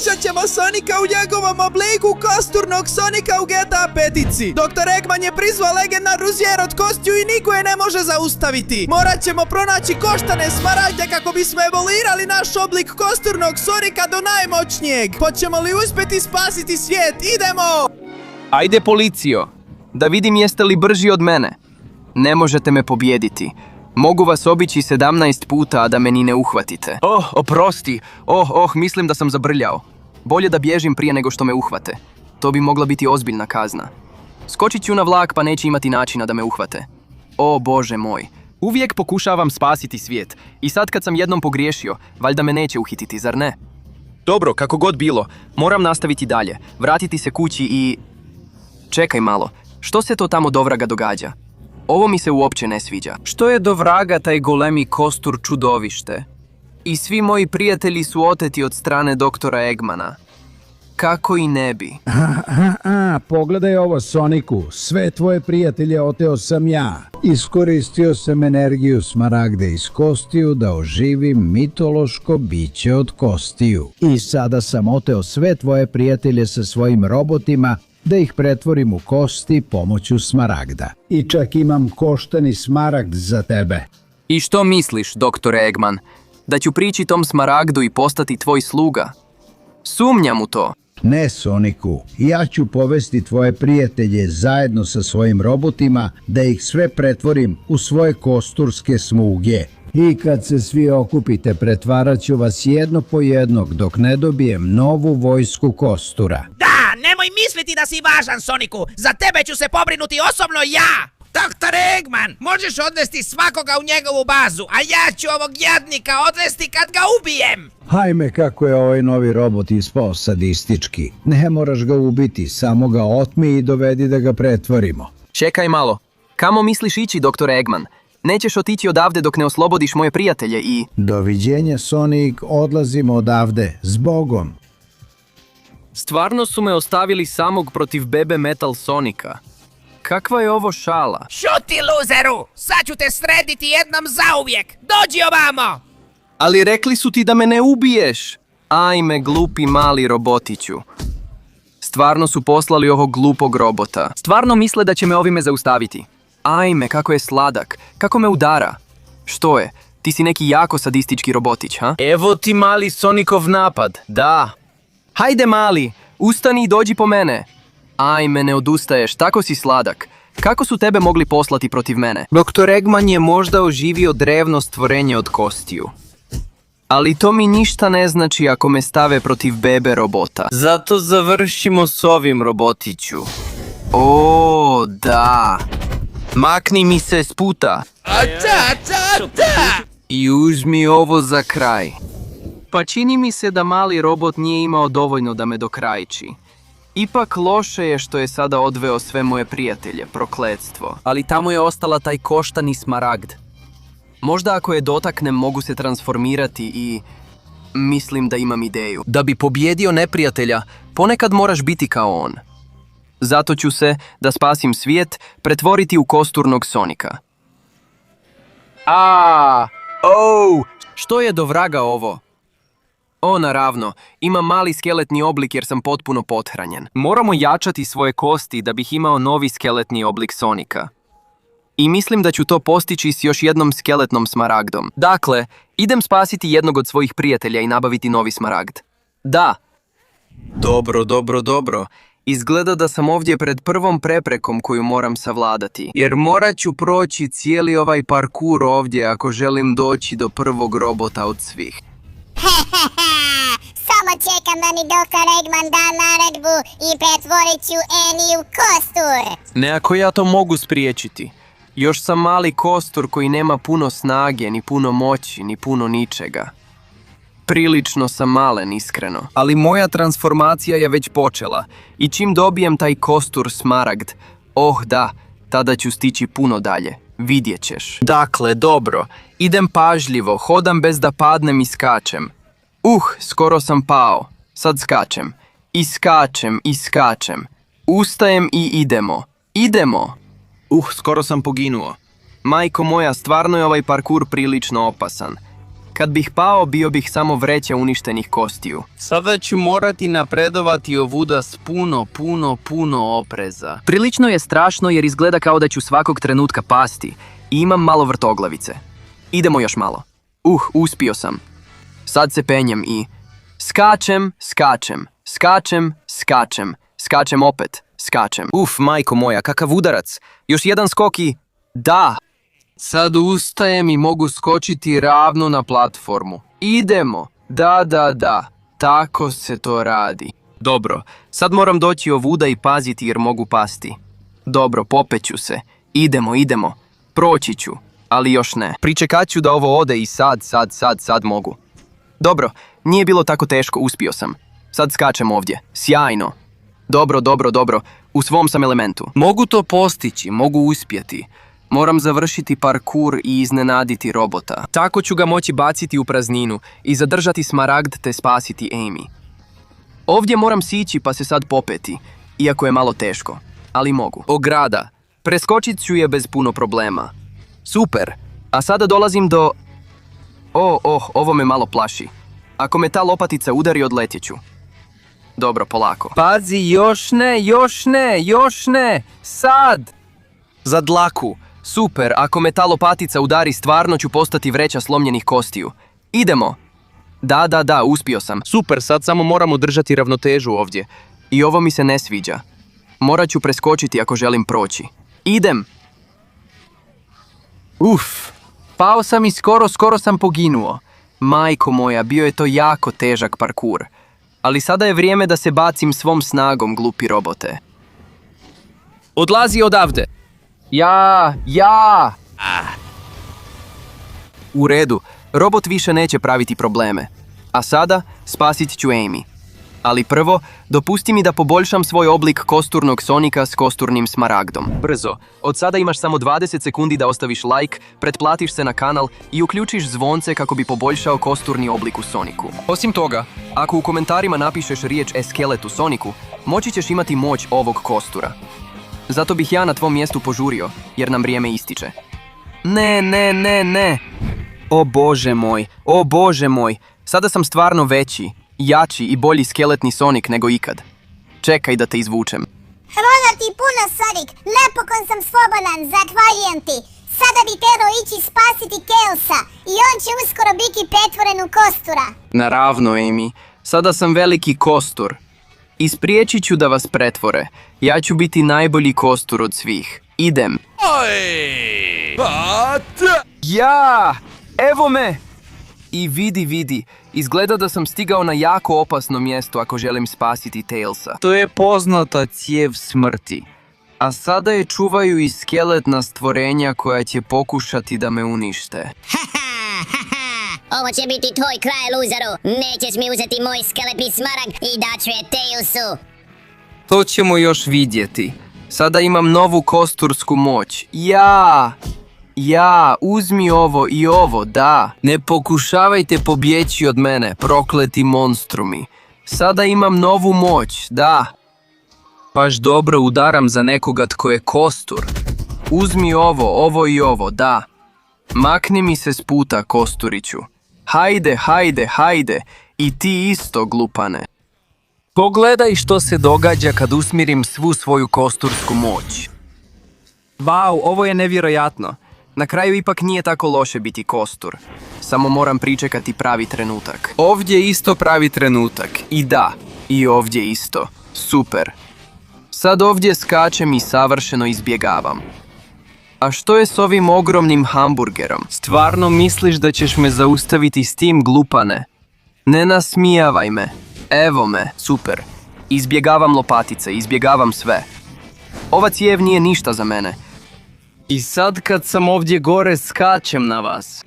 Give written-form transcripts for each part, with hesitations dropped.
Zadržat ćemo Sonika u njegovom obliku kosturnog Sonika u GTA 5-ici. Dr. Eggman je prizvao legendarnu zvijer od kostiju i niko je ne može zaustaviti. Morat ćemo pronaći koštane smaragde kako bismo evoluirali naš oblik kosturnog Sonika do najmoćnijeg. Hoćemo li uspjeti spasiti svijet? Idemo! Ajde, policijo, da vidim jeste li brži od mene. Ne možete me pobijediti. Mogu vas obići 17 puta, a da me ni ne uhvatite. Oprosti. Mislim da sam zabrljao. Bolje da bježim prije nego što me uhvate. To bi mogla biti ozbiljna kazna. Skočit ću na vlak pa neće imati načina da me uhvate. O Bože moj. Uvijek pokušavam spasiti svijet. I sad kad sam jednom pogriješio, valjda me neće uhititi, zar ne? Dobro, kako god bilo, moram nastaviti dalje. Vratiti se kući i... Čekaj malo, što se to tamo do vraga događa? Ovo mi se uopće ne sviđa. Što je do vraga taj golemi kostur čudovište? I svi moji prijatelji su oteti od strane doktora Eggmana. Kako i ne bi. Pogledaj ovo, Soniku. Sve tvoje prijatelje oteo sam ja. Iskoristio sam energiju smaragde iz kostiju da oživim mitološko biće od kostiju. I sada sam oteo sve tvoje prijatelje sa svojim robotima da ih pretvorim u kosti pomoću smaragda. I čak imam koštani smaragd za tebe. I što misliš, doktore Eggman? Da ću prići tom smaragdu i postati tvoj sluga? Sumnjam u to. Ne, Soniku, ja ću povesti tvoje prijatelje zajedno sa svojim robotima da ih sve pretvorim u svoje kosturske smuge. I kad se svi okupite, pretvarat ću vas jedno po jednog dok ne dobijem novu vojsku kostura. Nemoj misliti da si važan, Soniku! Za tebe ću se pobrinuti osobno ja! Doktor Eggman, možeš odvesti svakoga u njegovu bazu, a ja ću ovog jadnika odvesti kad ga ubijem! Hajme, kako je ovaj novi robot ispao sadistički. Ne moraš ga ubiti, samo ga otmi i dovedi da ga pretvorimo. Čekaj malo. Kamo misliš ići, doktore Eggman? Nećeš otići odavde dok ne oslobodiš moje prijatelje i... Doviđenja, Sonic, odlazimo odavde. Zbogom. Stvarno su me ostavili samog protiv bebe Metal Sonika. Kakva je ovo šala? Šuti, luzeru! Sad ću te srediti jednom zauvijek! Dođi ovamo! Ali rekli su ti da me ne ubiješ! Ajme, glupi mali robotiću. Stvarno su poslali ovog glupog robota. Stvarno misle da će me ovime zaustaviti. Ajme, kako je sladak. Kako me udara. Što je? Ti si neki jako sadistički robotić, ha? Evo ti mali Sonikov napad, da. Hajde mali, ustani i dođi po mene. Ajme, ne odustaješ, tako si sladak. Kako su tebe mogli poslati protiv mene? Doktor Eggman je možda oživio drevno stvorenje od kostiju. Ali to mi ništa ne znači ako me stave protiv bebe robota. Zato završimo s ovim, robotiću. O, da. Makni mi se s puta. I uzmi ovo za kraj. Pa čini mi se da mali robot nije imao dovoljno da me dokrajči. Ipak loše je što je sada odveo sve moje prijatelje, prokletstvo. Ali tamo je ostala taj koštani smaragd. Možda ako je dotaknem mogu se transformirati i... Mislim da imam ideju. Da bi pobjedio neprijatelja, ponekad moraš biti kao on. Zato ću se, da spasim svijet, pretvoriti u kosturnog Sonika. Što je do vraga ovo? O, naravno, imam mali skeletni oblik jer sam potpuno pothranjen. Moramo jačati svoje kosti da bih imao novi skeletni oblik Sonika. I mislim da ću to postići s još jednom skeletnom smaragdom. Dakle, idem spasiti jednog od svojih prijatelja i nabaviti novi smaragd. Da. Dobro. Izgleda da sam ovdje pred prvom preprekom koju moram savladati. Jer morat ću proći cijeli ovaj parkur ovdje ako želim doći do prvog robota od svih. Samo čekam da mi doktor Eggman da naredbu i pretvorit ću Annie u kostur. Ne ako ja to mogu spriječiti. Još sam mali kostur koji nema puno snage, ni puno moći, ni puno ničega. Prilično sam malen, iskreno. Ali moja transformacija je već počela. I čim dobijem taj kostur smaragd, da, tada ću stići puno dalje. Vidjet ćeš. Dakle, dobro. Idem pažljivo, hodam bez da padnem i skačem. Skoro sam pao. Sad skačem. I skačem. Ustajem i idemo. Skoro sam poginuo. Majko moja, stvarno je ovaj parkur prilično opasan. Kad bih pao, bio bih samo vreća uništenih kostiju. Sada ću morati napredovati ovuda s puno opreza. Prilično je strašno jer izgleda kao da ću svakog trenutka pasti i imam malo vrtoglavice. Idemo još malo. Uspio sam. Sad se penjem i... Skačem opet. Majko moja, kakav udarac. Još jedan skok i... Da! Sad ustajem i mogu skočiti ravno na platformu. Idemo. Da. Tako se to radi. Dobro, sad moram doći ovuda i paziti jer mogu pasti. Dobro, popeću se. Idemo. Proći ću, ali još ne. Pričekat ću da ovo ode i sad mogu. Dobro, nije bilo tako teško, uspio sam. Sad skačem ovdje. Sjajno. Dobro. U svom sam elementu. Mogu to postići, mogu uspjeti. Moram završiti parkur i iznenaditi robota. Tako ću ga moći baciti u prazninu i zadržati smaragd te spasiti Amy. Ovdje moram sići pa se sad popeti, iako je malo teško, ali mogu. Ograda. Preskočit ću je bez puno problema. Super. A sada dolazim do... ovo me malo plaši. Ako me ta lopatica udari, odletjet ću. Dobro, polako. Pazi, još ne. Sad! Za dlaku. Super, ako me ta lopatica udari, stvarno ću postati vreća slomljenih kostiju. Idemo. Da, uspio sam. Super, sad samo moramo držati ravnotežu ovdje. I ovo mi se ne sviđa. Morat ću preskočiti ako želim proći. Idem. Pao sam i skoro sam poginuo. Majko moja, bio je to jako težak parkur. Ali sada je vrijeme da se bacim svom snagom, glupi robote. Odlazi odavde. Ja! U redu, robot više neće praviti probleme. A sada spasit ću Amy. Ali prvo, dopusti mi da poboljšam svoj oblik kosturnog Sonika s kosturnim smaragdom. Brzo, od sada imaš samo 20 sekundi da ostaviš like, pretplatiš se na kanal i uključiš zvonce kako bi poboljšao kosturni oblik u Soniku. Osim toga, ako u komentarima napišeš riječ eskelet u Soniku, moći ćeš imati moć ovog kostura. Zato bih ja na tvom mjestu požurio, jer nam vrijeme ističe. Ne. O Bože moj, sada sam stvarno veći, jači i bolji skeletni Sonic nego ikad. Čekaj da te izvučem. Hvala ti puno, Sonic. Napokon sam slobodan, zahvaljujem ti. Sada bi trebao ići spasiti Tailsa i on će uskoro biti pretvoren u kostura. Naravno, Amy. Sada sam veliki kostur. I spriječit ću da vas pretvore. Ja ću biti najbolji kostur od svih. Idem. Ja! Evo me! I vidi, izgleda da sam stigao na jako opasno mjesto ako želim spasiti Tailsa. To je poznata cijev smrti. A sada je čuvaju i skeletna stvorenja koja će pokušati da me unište. Ovo će biti tvoj kraj, luzeru. Nećeš mi uzeti moj skeletni smaragd i daću je Tailsu. To ćemo još vidjeti. Sada imam novu kostursku moć. Ja, uzmi ovo i ovo, da. Ne pokušavajte pobjeći od mene, prokleti monstrumi. Sada imam novu moć, da. Baš dobro udaram za nekoga tko je kostur. Uzmi ovo i ovo, da. Makni mi se s puta, kosturiću. Hajde. I ti isto, glupane. Pogledaj što se događa kad usmjerim svu svoju kostursku moć. Vau, ovo je nevjerojatno. Na kraju ipak nije tako loše biti kostur. Samo moram pričekati pravi trenutak. Ovdje isto pravi trenutak. I da, i ovdje isto. Super. Sad ovdje skačem i savršeno izbjegavam. A što je s ovim ogromnim hamburgerom? Stvarno misliš da ćeš me zaustaviti s tim, glupane? Ne nasmijavaj me. Evo me, super. Izbjegavam lopatice, izbjegavam sve. Ova cijev nije ništa za mene. I sad kad sam ovdje gore, skačem na vas.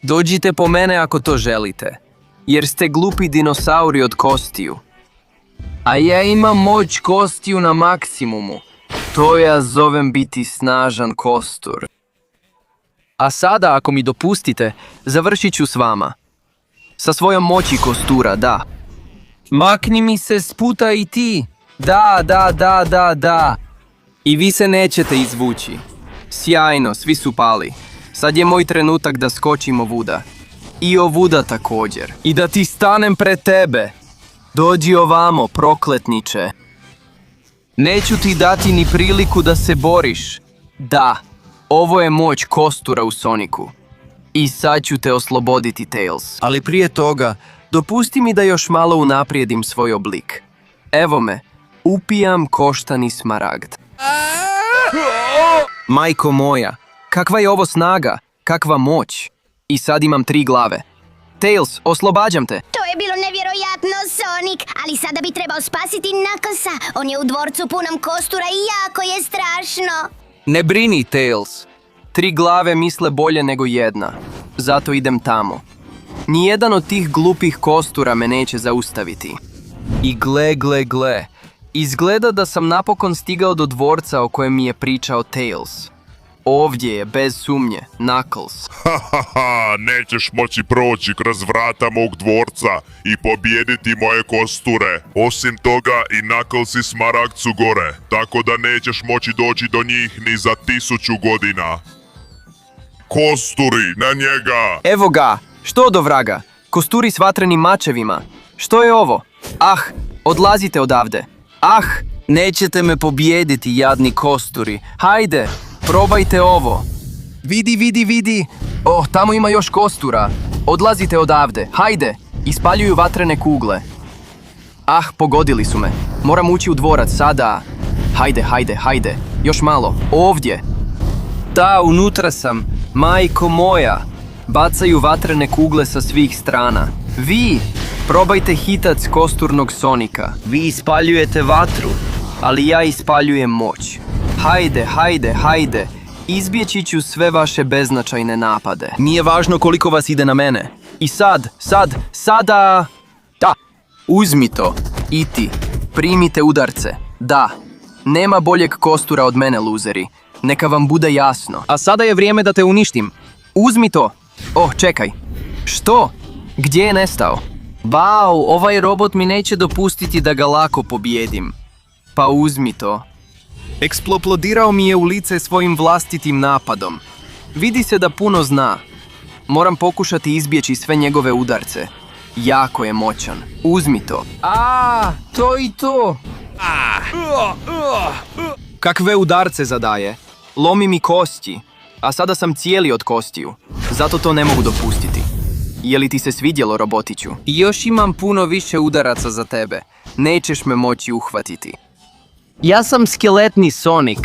Dođite po mene ako to želite. Jer ste glupi dinosauri od kostiju. A ja imam moć kostiju na maksimumu. To ja zovem biti snažan kostur. A sada, ako mi dopustite, završit ću s vama. Sa svojom moći kostura, da. Makni mi se s puta i ti. Da. I vi se nećete izvući. Sjajno, svi su pali. Sad je moj trenutak da skočim ovuda. I ovuda također. I da ti stanem pred tebe. Dođi ovamo, prokletniče. Neću ti dati ni priliku da se boriš. Da, ovo je moć kostura u Sonicu. I sad ću te osloboditi, Tails. Ali prije toga, dopusti mi da još malo unaprijedim svoj oblik. Evo me, upijam koštani smaragd. Majko moja, kakva je ovo snaga, kakva moć. I sad imam 3 glave. Tails, oslobađam te. To je bilo nevjerojatno, Sonic, ali sada bi trebao spasiti Knucklesa. On je u dvorcu punom kostura i jako je strašno. Ne brini, Tails. 3 glave misle bolje nego jedna. Zato idem tamo. Nijedan od tih glupih kostura me neće zaustaviti. I gle. Izgleda da sam napokon stigao do dvorca o kojem mi je pričao Tails. Ovdje je, bez sumnje, Knuckles. Hahaha, nećeš moći proći kroz vrata mog dvorca i pobijediti moje kosture. Osim toga i Knuckles i Smaragd su gore, tako da nećeš moći doći do njih ni za 1000 godina. Kosturi, na njega! Evo ga, što do vraga? Kosturi s vatrenim mačevima. Što je ovo? Ah, odlazite odavde. Ah, nećete me pobijediti, jadni kosturi. Hajde, probajte ovo. Vidi. Oh, tamo ima još kostura. Odlazite odavde. Hajde, ispaljuju vatrene kugle. Ah, pogodili su me. Moram ući u dvorac sada. Hajde. Još malo. Ovdje. Da, unutra sam. Majko moja. Bacaju vatrene kugle sa svih strana. Vi, probajte hitac kosturnog Sonika. Vi ispaljujete vatru, ali ja ispaljujem moć. Hajde. Izbjeći ću sve vaše beznačajne napade. Nije važno koliko vas ide na mene. I sada... Da, uzmi to. I ti, primite udarce. Da, nema boljeg kostura od mene, luzeri. Neka vam bude jasno. A sada je vrijeme da te uništim. Uzmi to. Oh, čekaj. Što? Gdje je nestao? Bau, ovaj robot mi neće dopustiti da ga lako pobijedim. Pa uzmi to. Eksplodirao mi je u lice svojim vlastitim napadom. Vidi se da puno zna. Moram pokušati izbjeći sve njegove udarce. Jako je moćan. Uzmi to. To i to. Kakve udarce zadaje? Lomi mi kosti. A sada sam cijeli od kostiju. Zato to ne mogu dopustiti. Je li ti se svidjelo, robotiću? Još imam puno više udaraca za tebe. Nećeš me moći uhvatiti. Ja sam skeletni Sonic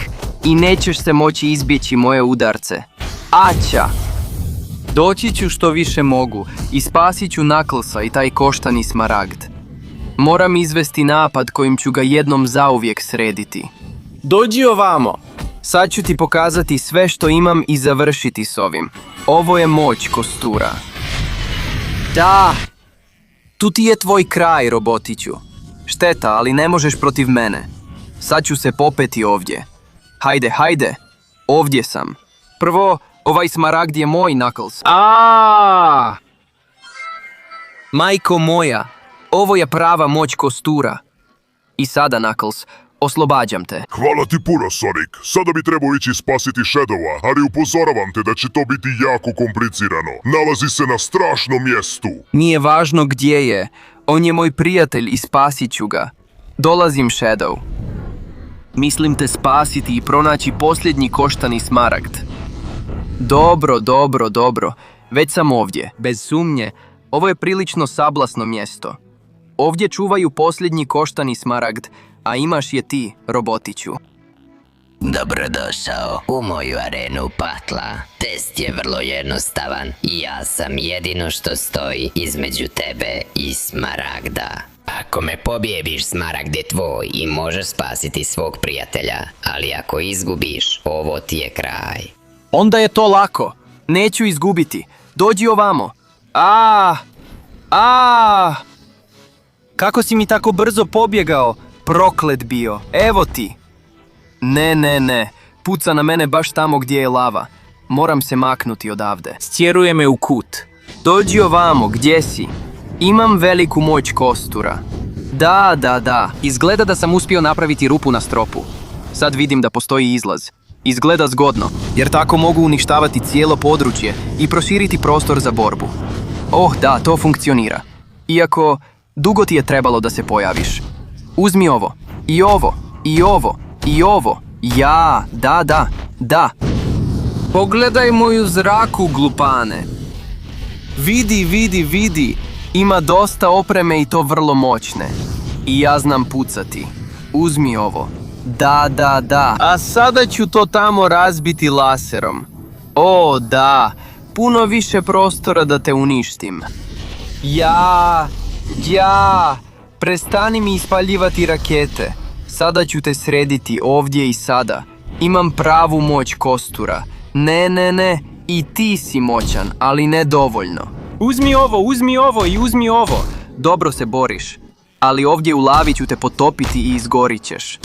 i nećeš se moći izbjeći moje udarce. Aća! Doći ću što više mogu i spasit ću Knucklesa i taj koštani smaragd. Moram izvesti napad kojim ću ga jednom zauvijek srediti. Dođi ovamo! Sad ću ti pokazati sve što imam i završiti s ovim. Ovo je moć kostura. Da! Tu ti je tvoj kraj, robotiću. Šteta, ali ne možeš protiv mene. Sad ću se popeti ovdje. Hajde. Ovdje sam. Prvo, ovaj smaragd je moj, Knuckles. Majko moja, ovo je prava moć kostura. I sada, Knuckles, oslobađam te. Hvala ti puno, Sonic. Sada bi trebao ići spasiti Shadowa, ali upozoravam te da će to biti jako komplicirano. Nalazi se na strašnom mjestu. Nije važno gdje je. On je moj prijatelj i spasit ću ga. Dolazim, Shadow. Mislim te spasiti i pronaći posljednji koštani smaragd. Dobro. Već sam ovdje. Bez sumnje, ovo je prilično sablasno mjesto. Ovdje čuvaju posljednji koštani smaragd, a imaš je ti, robotiću. Dobrodošao u moju arenu Patla. Test je vrlo jednostavan. Ja sam jedino što stoji između tebe i Smaragda. Ako me pobjediš, Smaragd je tvoj i možeš spasiti svog prijatelja. Ali ako izgubiš, ovo ti je kraj. Onda je to lako. Neću izgubiti. Dođi ovamo. Kako si mi tako brzo pobjegao? Proklet bio. Evo ti. Ne. Puca na mene baš tamo gdje je lava. Moram se maknuti odavde. Stjeruje me u kut. Dođi ovamo, gdje si? Imam veliku moć kostura. Da. Izgleda da sam uspio napraviti rupu na stropu. Sad vidim da postoji izlaz. Izgleda zgodno, jer tako mogu uništavati cijelo područje i proširiti prostor za borbu. Oh da, to funkcionira. Iako, dugo ti je trebalo da se pojaviš. Uzmi ovo, i ovo, i ovo, i ovo. Ja, da. Pogledaj moju zraku, glupane. Vidi. Ima dosta opreme i to vrlo moćne. I ja znam pucati. Uzmi ovo. Da. A sada ću to tamo razbiti laserom. O, da. Puno više prostora da te uništim. Ja. Prestani mi ispaljivati rakete. Sada ću te srediti ovdje i sada. Imam pravu moć kostura. Ne. I ti si moćan, ali ne dovoljno. Uzmi ovo i uzmi ovo. Dobro se boriš. Ali ovdje u lavi ću te potopiti i izgorit ćeš.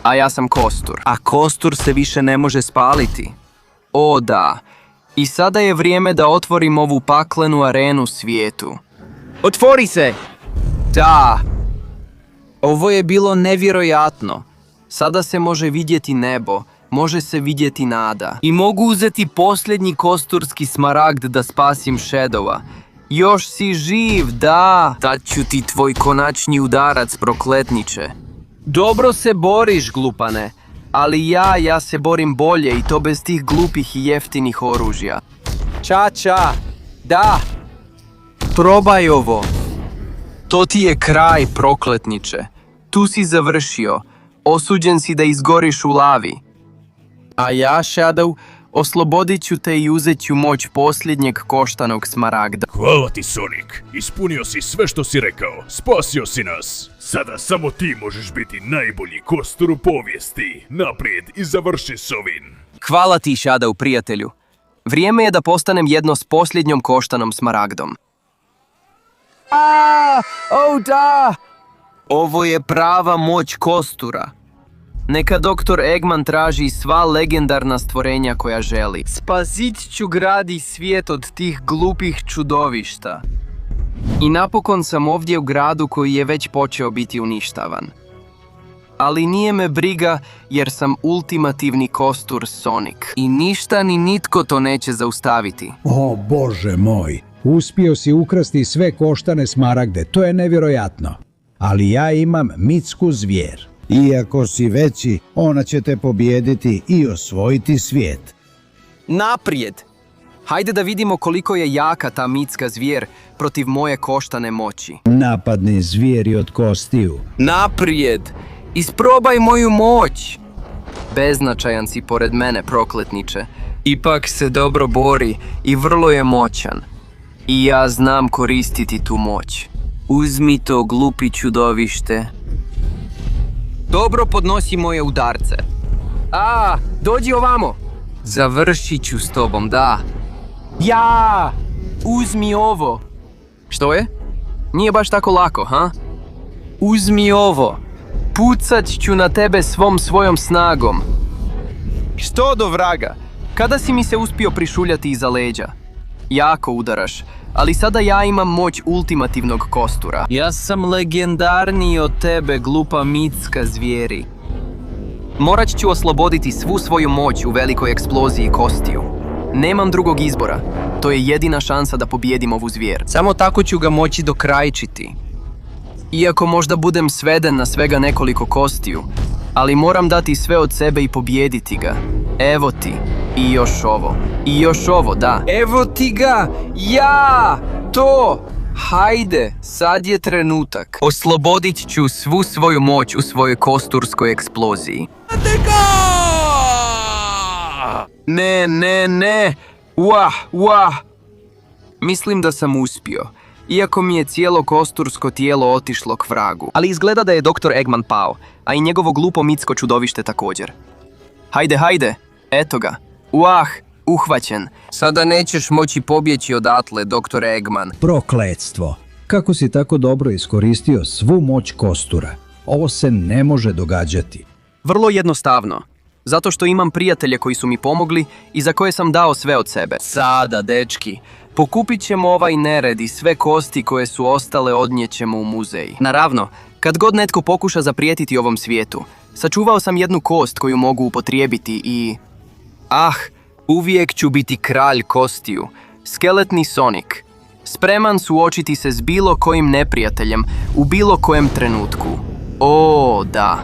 A ja sam kostur. A kostur se više ne može spaliti. O da. I sada je vrijeme da otvorim ovu paklenu arenu svijetu. Otvori se! Da. Ovo je bilo nevjerojatno. Sada se može vidjeti nebo, može se vidjeti nada. I mogu uzeti posljednji kosturski smaragd da spasim Shadowa. Još si živ, da! Tad ću ti tvoj konačni udarac, prokletniče. Dobro se boriš, glupane. Ali ja se borim bolje i to bez tih glupih i jeftinih oružja. Ča, da! Probaj ovo. To ti je kraj, prokletniče. Tu si završio. Osuđen si da izgoriš u lavi. A ja, Shadow, oslobodit ću te i uzet ću moć posljednjeg koštanog smaragda. Hvala ti, Sonic. Ispunio si sve što si rekao. Spasio si nas. Sada samo ti možeš biti najbolji kostur u povijesti. Naprijed i završi s ovim. Hvala ti, Shadow, prijatelju. Vrijeme je da postanem jedno s posljednjom koštanom smaragdom. Da! Ovo je prava moć kostura. Neka Dr. Eggman traži sva legendarna stvorenja koja želi. Spazit ću grad i svijet od tih glupih čudovišta. I napokon sam ovdje u gradu koji je već počeo biti uništavan. Ali nije me briga jer sam ultimativni kostur Sonic. I ništa ni nitko to neće zaustaviti. O Bože moj, uspio si ukrasti sve koštane smaragde, to je nevjerojatno. Ali ja imam mitsku zvijer. Iako si veći, ona će te pobijediti i osvojiti svijet. Naprijed! Hajde da vidimo koliko je jaka ta mitska zvijer protiv moje koštane moći. Napadni zvijeri od kostiju. Naprijed! Isprobaj moju moć! Beznačajan si pored mene, prokletniče. Ipak se dobro bori i vrlo je moćan. I ja znam koristiti tu moć. Uzmi to, glupi čudovište. Dobro podnosi moje udarce. Dođi ovamo. Završit ću s tobom, da. Ja! Uzmi ovo. Što je? Nije baš tako lako, ha? Uzmi ovo. Pucat ću na tebe svom svojom snagom. Što do vraga? Kada si mi se uspio prišuljati iza leđa? Jako udaraš, ali sada ja imam moć ultimativnog kostura. Ja sam legendarniji od tebe, glupa mitska zvijeri. Morat ću osloboditi svu svoju moć u velikoj eksploziji kostiju. Nemam drugog izbora. To je jedina šansa da pobijedim ovu zvijer. Samo tako ću ga moći dokrajčiti. Iako možda budem sveden na svega nekoliko kostiju, ali moram dati sve od sebe i pobijediti ga. Evo ti. I još ovo. I još ovo, da. Evo ti ga! Ja! To! Hajde, sad je trenutak. Oslobodit ću svu svoju moć u svojoj kosturskoj eksploziji. Ne! Wah! Mislim da sam uspio. Iako mi je cijelo kostursko tijelo otišlo k vragu. Ali izgleda da je Dr. Eggman pao, a i njegovo glupo mitsko čudovište također. Hajde, eto ga. Uhvaćen. Sada nećeš moći pobjeći odatle, Dr. Eggman. Prokletstvo. Kako si tako dobro iskoristio svu moć kostura? Ovo se ne može događati. Vrlo jednostavno. Zato što imam prijatelje koji su mi pomogli i za koje sam dao sve od sebe. Sada, dečki, pokupit ćemo ovaj nered i sve kosti koje su ostale odnijećemo u muzej. Naravno, kad god netko pokuša zaprijetiti ovom svijetu, sačuvao sam jednu kost koju mogu upotrijebiti i Uvijek ću biti kralj kostiju. Skeletni Sonic. Spreman suočiti se s bilo kojim neprijateljem u bilo kojem trenutku. O, da.